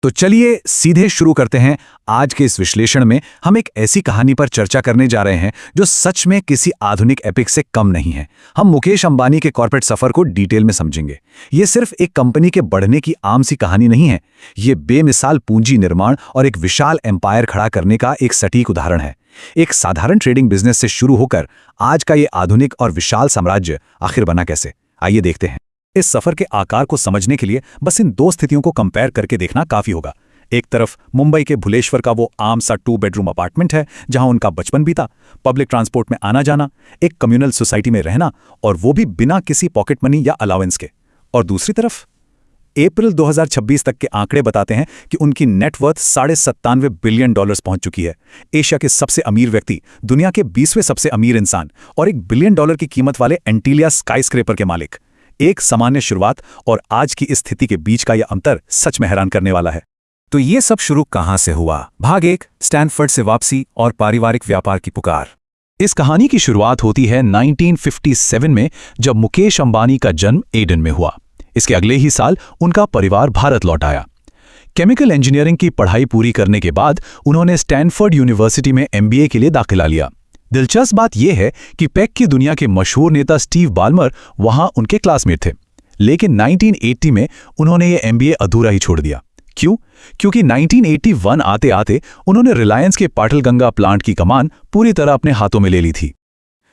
तो चलिए सीधे शुरू करते हैं। आज के इस विश्लेषण में हम एक ऐसी कहानी पर चर्चा करने जा रहे हैं जो सच में किसी आधुनिक एपिक से कम नहीं है। हम मुकेश अंबानी के कॉर्पोरेट सफर को डिटेल में समझेंगे। ये सिर्फ एक कंपनी के बढ़ने की आम सी कहानी नहीं है, ये बेमिसाल पूंजी निर्माण और एक विशाल एम्पायर खड़ा करने का एक सटीक उदाहरण है। एक साधारण ट्रेडिंग बिजनेस से शुरू होकर आज का ये आधुनिक और विशाल साम्राज्य आखिर बना कैसे, आइए देखते हैं। इस सफर के आकार को समझने के लिए बस इन दो स्थितियों को कंपेयर करके देखना काफी होगा। एक तरफ मुंबई के भुलेश्वर का वो आम सा 2 बेडरूम अपार्टमेंट है जहां उनका बचपन बीता, पब्लिक ट्रांसपोर्ट में आना जाना, एक कम्युनल सोसाइटी में रहना, और वो भी बिना किसी पॉकेट मनी या अलाउंस के। और दूसरी तरफ अप्रैल 2026 तक के आंकड़े बताते हैं कि उनकी नेटवर्थ $97 बिलियन पहुंच चुकी है। एशिया के सबसे अमीर व्यक्ति, दुनिया के 20वें सबसे अमीर इंसान और $1 बिलियन की कीमत वाले एंटीलिया स्काईस्क्रेपर के मालिक। एक सामान्य शुरुआत और आज की स्थिति के बीच का यह अंतर सच में हैरान करने वाला है। तो ये सब शुरू कहां से हुआ? भाग 1, स्टैनफोर्ड से वापसी और पारिवारिक व्यापार की पुकार। इस कहानी की शुरुआत होती है 1957 में, जब मुकेश अंबानी का जन्म एडन में हुआ। इसके अगले ही साल उनका परिवार भारत लौट आया। केमिकल इंजीनियरिंग की पढ़ाई पूरी करने के बाद उन्होंने स्टैनफोर्ड यूनिवर्सिटी में MBA के लिए दाखिला लिया। दिलचस्प बात यह है कि पैक की दुनिया के मशहूर नेता स्टीव बाल्मर वहां उनके क्लासमेट थे, लेकिन 1980 में उन्होंने ये MBA अधूरा ही छोड़ दिया। क्यों? क्योंकि 1981 आते आते उन्होंने रिलायंस के पाटलगंगा प्लांट की कमान पूरी तरह अपने हाथों में ले ली थी।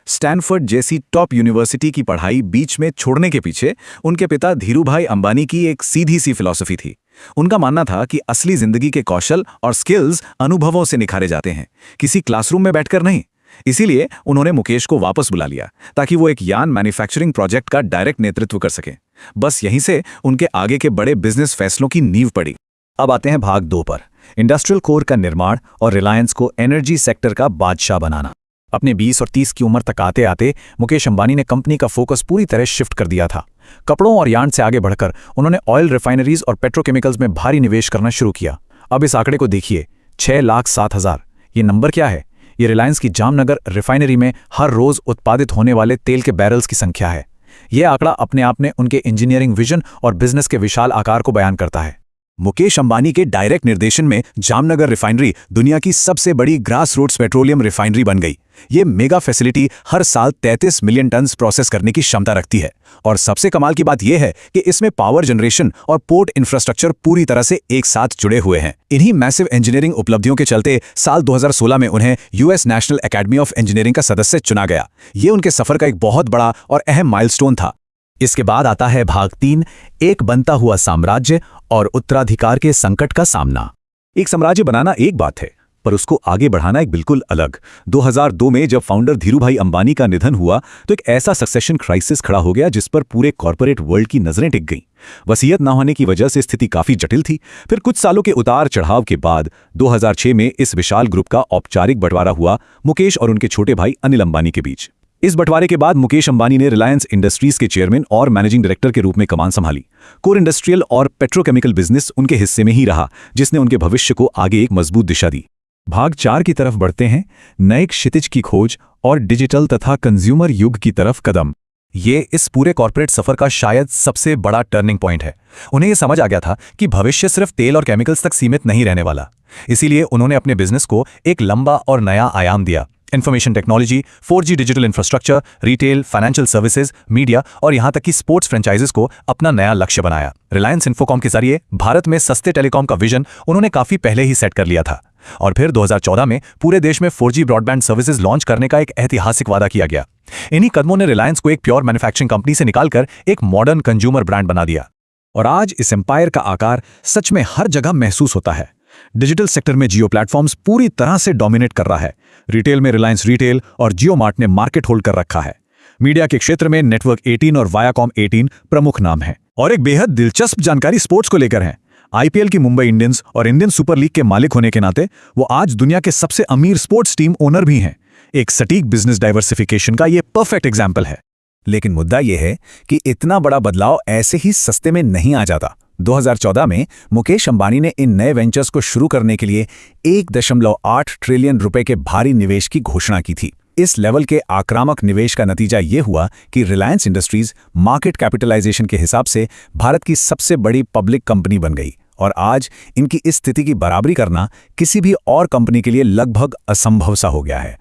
स्टैनफोर्ड जैसी टॉप यूनिवर्सिटी की पढ़ाई बीच में छोड़ने के पीछे उनके पिता धीरूभाई अंबानी की एक सीधी सी फिलॉसफी थी। उनका मानना था कि असली जिंदगी के कौशल और स्किल्स अनुभवों से निखारे जाते हैं, किसी क्लासरूम में बैठकर नहीं। इसीलिए उन्होंने मुकेश को वापस बुला लिया ताकि वो एक यान मैन्युफैक्चरिंग प्रोजेक्ट का डायरेक्ट नेतृत्व कर सके। बस यहीं से उनके आगे के बड़े बिजनेस फैसलों की नींव पड़ी। अब आते हैं भाग 2 पर, इंडस्ट्रियल कोर का निर्माण और रिलायंस को एनर्जी सेक्टर का बादशाह बनाना। अपने 20 और 30 की उम्र तक आते आते मुकेश अंबानी ने कंपनी का फोकस पूरी तरह शिफ्ट कर दिया था। कपड़ों और यार्न से आगे बढ़कर उन्होंने ऑयल रिफाइनरीज और पेट्रोकेमिकल्स में भारी निवेश करना शुरू किया। अब इस आंकड़े को देखिए, 6,07,000। ये नंबर क्या है? ये रिलायंस की जामनगर रिफाइनरी में हर रोज उत्पादित होने वाले तेल के बैरल्स की संख्या है। यह आंकड़ा अपने आप में उनके इंजीनियरिंग विजन और बिजनेस के विशाल आकार को बयान करता है। मुकेश अंबानी के डायरेक्ट निर्देशन में जामनगर रिफाइनरी दुनिया की सबसे बड़ी ग्रास रूट्स पेट्रोलियम रिफाइनरी बन गई। ये मेगा फैसिलिटी हर साल 33 मिलियन टन प्रोसेस करने की क्षमता रखती है। और सबसे कमाल की बात यह है कि इसमें पावर जनरेशन और पोर्ट इंफ्रास्ट्रक्चर पूरी तरह से एक साथ जुड़े हुए हैं। इन्हीं मैसिव इंजीनियरिंग उपलब्धियों के चलते साल 2016 में उन्हें US national academy of engineering का सदस्य चुना गया। ये उनके सफर का एक बहुत बड़ा और अहम माइलस्टोन था। इसके बाद आता है भाग 3, एक बनता हुआ साम्राज्य और उत्तराधिकार के संकट का सामना। एक साम्राज्य बनाना एक बात है, पर उसको आगे बढ़ाना एक बिल्कुल अलग। 2002 में जब फाउंडर धीरूभाई अंबानी का निधन हुआ तो एक ऐसा सक्सेशन क्राइसिस खड़ा हो गया जिस पर पूरे कॉर्पोरेट वर्ल्ड की नजरें टिक गईं। वसीयत न होने की वजह से स्थिति काफी जटिल थी। फिर कुछ सालों के उतार चढ़ाव के बाद 2006 में इस विशाल ग्रुप का औपचारिक बंटवारा हुआ मुकेश और उनके छोटे भाई अनिल अंबानी के बीच। इस बंटवारे के बाद मुकेश अंबानी ने रिलायंस इंडस्ट्रीज के चेयरमैन और मैनेजिंग डायरेक्टर के रूप में कमान संभाली। कोर इंडस्ट्रियल और पेट्रोकेमिकल बिजनेस उनके हिस्से में ही रहा, जिसने उनके भविष्य को आगे एक मजबूत दिशा दी। भाग 4 की तरफ बढ़ते हैं, नए क्षितिज की खोज और डिजिटल तथा कंज्यूमर युग की तरफ कदम। ये इस पूरे कॉर्पोरेट सफर का शायद सबसे बड़ा टर्निंग पॉइंट है। उन्हें यह समझ आ गया था कि भविष्य सिर्फ तेल और केमिकल्स तक सीमित नहीं रहने वाला। इसीलिए उन्होंने अपने बिजनेस को एक लंबा और नया आयाम दिया। Information technology, 4G digital infrastructure, retail, financial services, media और यहां तक कि स्पोर्ट्स फ्रेंचाइजेस को अपना नया लक्ष्य बनाया। रिलायंस इन्फोकॉम के जरिए भारत में सस्ते टेलीकॉम का विजन उन्होंने काफी पहले ही सेट कर लिया था। और फिर 2014 में पूरे देश में 4G ब्रॉडबैंड सर्विसेज लॉन्च करने का एक ऐतिहासिक वादा किया गया। इन्हीं कदमों ने रिलायंस को एक प्योर मैन्युफैक्चरिंग कंपनी से निकालकर एक मॉडर्न कंज्यूमर ब्रांड बना दिया। और आज इस एम्पायर का आकार सच में हर जगह महसूस होता है। डिजिटल सेक्टर में जियो प्लेटफॉर्म्स पूरी तरह से डोमिनेट कर रहा है। रिटेल में रिलायंस रिटेल और जियो मार्ट ने मार्केट होल्ड कर रखा है। मीडिया के क्षेत्र में नेटवर्क 18 और वायाकॉम 18 प्रमुख नाम हैं। और एक बेहद दिलचस्प जानकारी स्पोर्ट्स को लेकर है। IPL की मुंबई इंडियंस और इंडियन सुपर लीग के मालिक होने के नाते वो आज दुनिया के सबसे अमीर स्पोर्ट्स टीम ओनर भी हैं। एक सटीक बिजनेस डाइवर्सिफिकेशन का ये परफेक्ट एग्जाम्पल है। लेकिन मुद्दा यह है कि इतना बड़ा बदलाव ऐसे ही सस्ते में नहीं आ जाता। 2014 में मुकेश अंबानी ने इन नए वेंचर्स को शुरू करने के लिए 1.8 ट्रिलियन रुपए के भारी निवेश की घोषणा की थी। इस लेवल के आक्रामक निवेश का नतीजा ये हुआ कि रिलायंस इंडस्ट्रीज मार्केट कैपिटलाइजेशन के हिसाब से भारत की सबसे बड़ी पब्लिक कंपनी बन गई और आज इनकी इस स्थिति की बराबरी करना किसी भी और कंपनी के लिए लगभग असंभव सा हो गया है।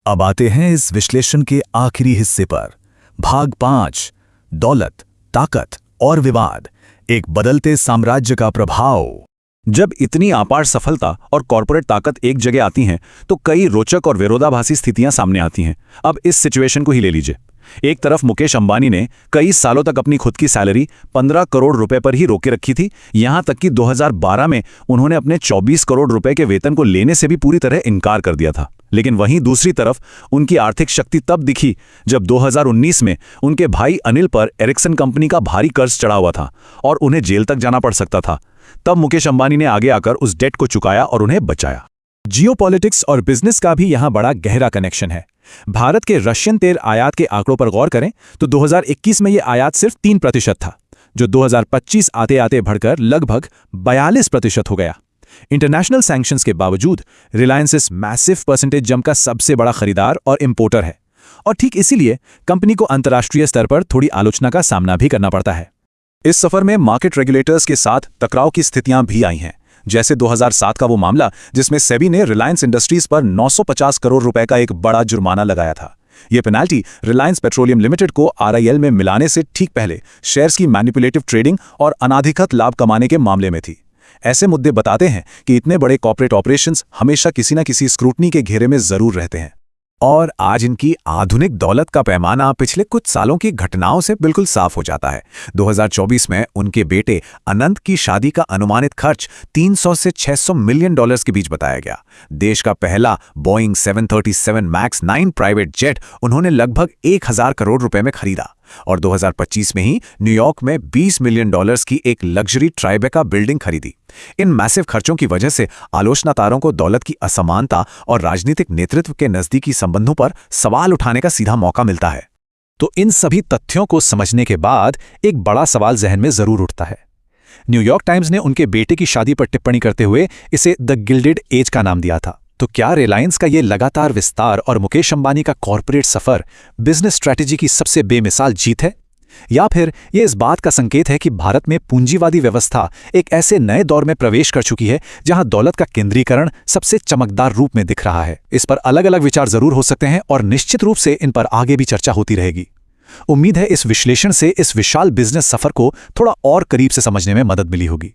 अब आते हैं इस विश्लेषण के आखिरी हिस्से पर, भाग 5, दौलत, ताकत और विवाद, एक बदलते साम्राज्य का प्रभाव। जब इतनी अपार सफलता और कॉर्पोरेट ताकत एक जगह आती हैं तो कई रोचक और विरोधाभासी स्थितियां सामने आती हैं। अब इस सिचुएशन को ही ले लीजिए। एक तरफ मुकेश अंबानी ने कई सालों तक अपनी खुद की सैलरी 15 करोड़ रुपए पर ही रोके रखी थी, यहां तक कि 2012 में उन्होंने अपने 24 करोड़ रुपए के वेतन को लेने से भी पूरी तरह इनकार कर दिया था। लेकिन वहीं दूसरी तरफ उनकी आर्थिक शक्ति तब दिखी जब 2019 में उनके भाई अनिल पर एरिक्सन कंपनी का भारी कर्ज चढ़ा हुआ था और उन्हें जेल तक जाना पड़ सकता था। तब मुकेश अंबानी ने आगे आकर उस डेट को चुकाया और उन्हें बचाया। जियोपॉलिटिक्स और बिजनेस का भी यहां बड़ा गहरा कनेक्शन है। भारत के रशियन तेल आयात के आंकड़ों पर गौर करें तो 2021 में यह आयात सिर्फ 3% था, जो 2025 आते आते बढ़कर लगभग 42% हो गया। इंटरनेशनल सैंक्शंस के बावजूद रिलायंस इस मैसिव परसेंटेज जंप का सबसे बड़ा खरीदार और इंपोर्टर है, और ठीक इसीलिए कंपनी को अंतर्राष्ट्रीय स्तर पर थोड़ी आलोचना का सामना भी करना पड़ता है। इस सफर में मार्केट रेगुलेटर्स के साथ टकराव की स्थितियां भी आई हैं, जैसे 2007 का वो मामला जिसमें सेबी ने रिलायंस इंडस्ट्रीज पर 950 करोड़ रुपए का एक बड़ा जुर्माना लगाया था। यह पेनाल्टी रिलायंस पेट्रोलियम लिमिटेड को आरआईएल में मिलाने से ठीक पहले शेयर्स की मैनिपुलेटिव ट्रेडिंग और अनाधिकृत लाभ कमाने के मामले में थी। ऐसे मुद्दे बताते हैं कि इतने बड़े कॉर्पोरेट ऑपरेशंस हमेशा किसी न किसी स्क्रूटनी के घेरे में जरूर रहते हैं। और आज इनकी आधुनिक दौलत का पैमाना पिछले कुछ सालों की घटनाओं से बिल्कुल साफ हो जाता है। 2024 में उनके बेटे अनंत की शादी का अनुमानित खर्च 300 से 600 मिलियन डॉलर्स के बीच बताया गया। देश का पहला बोइंग 737 मैक्स 9 प्राइवेट जेट उन्होंने लगभग 1000 करोड़ रुपए में खरीदा, और 2025 में ही न्यूयॉर्क में 20 मिलियन डॉलर्स की एक लग्जरी ट्राइबेका बिल्डिंग खरीदी। इन मैसिव खर्चों की वजह से आलोचनाकारों को दौलत की असमानता और राजनीतिक नेतृत्व के नजदीकी संबंधों पर सवाल उठाने का सीधा मौका मिलता है। तो इन सभी तथ्यों को समझने के बाद एक बड़ा सवाल जहन में जरूर उठता है। न्यूयॉर्क टाइम्स ने उनके बेटे की शादी पर टिप्पणी करते हुए इसे द गिल्डेड एज का नाम दिया था। तो क्या रिलायंस का ये लगातार विस्तार और मुकेश अंबानी का कॉर्पोरेट सफर बिजनेस स्ट्रैटेजी की सबसे बेमिसाल जीत है, या फिर ये इस बात का संकेत है कि भारत में पूंजीवादी व्यवस्था एक ऐसे नए दौर में प्रवेश कर चुकी है जहां दौलत का केंद्रीकरण सबसे चमकदार रूप में दिख रहा है? इस पर अलग अलग विचार जरूर हो सकते हैं और निश्चित रूप से इन पर आगे भी चर्चा होती रहेगी। उम्मीद है इस विश्लेषण से इस विशाल बिजनेस सफर को थोड़ा और करीब से समझने में मदद मिली होगी।